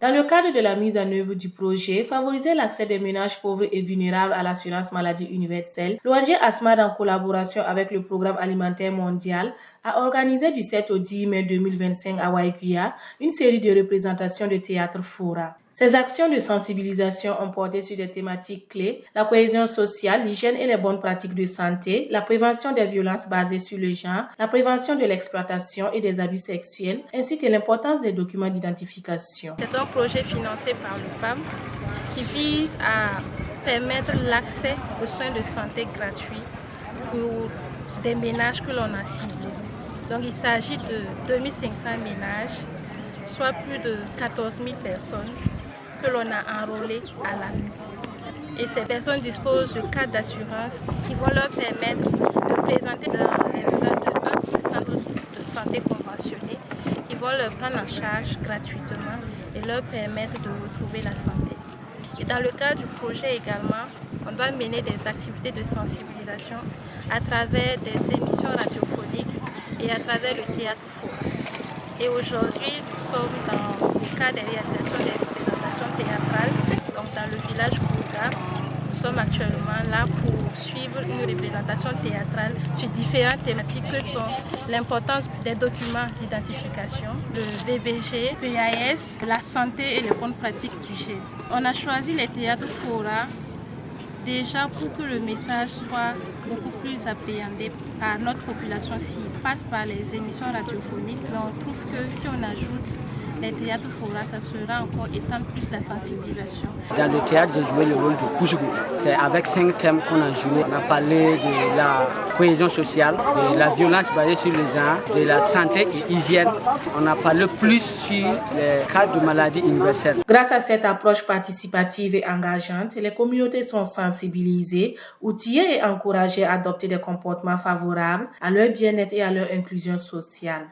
Dans le cadre de la mise en œuvre du projet, favoriser l'accès des ménages pauvres et vulnérables à l'assurance maladie universelle, l'ONG ASMAD, en collaboration avec le Programme alimentaire mondial, a organisé du 7 au 10 mai 2025 à Waiguia une série de représentations de théâtre Fora. Ces actions de sensibilisation ont porté sur des thématiques clés: la cohésion sociale, l'hygiène et les bonnes pratiques de santé, la prévention des violences basées sur le genre, la prévention de l'exploitation et des abus sexuels, ainsi que l'importance des documents d'identification. C'est un projet financé par le PAM qui vise à permettre l'accès aux soins de santé gratuits pour des ménages que l'on a ciblés. Donc il s'agit de 2500 ménages, soit plus de 14 000 personnes que l'on a enrôlées à l'année. Et ces personnes disposent de cartes d'assurance qui vont leur permettre de présenter dans les 22 centres de santé conventionnés, qui vont leur prendre en charge gratuitement et leur permettre de retrouver la santé. Et dans le cadre du projet également, on doit mener des activités de sensibilisation à travers des émissions radiophoniques et à travers le théâtre Fora. Et aujourd'hui, nous sommes dans le cadre des réalisations des représentations théâtrales, donc dans le village Kouga. Nous sommes actuellement là pour suivre une représentation théâtrale sur différentes thématiques que sont l'importance des documents d'identification, le VBG, PAS, la santé et les bonnes pratiques d'hygiène. On a choisi les théâtres Fora déjà pour que le message soit beaucoup plus appréhendé par notre population cible. Passe par les émissions radiophoniques, mais on trouve que si on ajoute les théâtres Fora, ça sera encore étendre plus la sensibilisation. Dans le théâtre, j'ai joué le rôle de Koujou. C'est avec 5 thèmes qu'on a joué. On a parlé de la cohésion sociale, de la violence basée sur les genre, de la santé et hygiène. On a parlé plus sur les cas de maladies universelles. Grâce à cette approche participative et engageante, les communautés sont sensibilisées, outillées et encouragées à adopter des comportements favorables à leur bien-être et à leur inclusion sociale.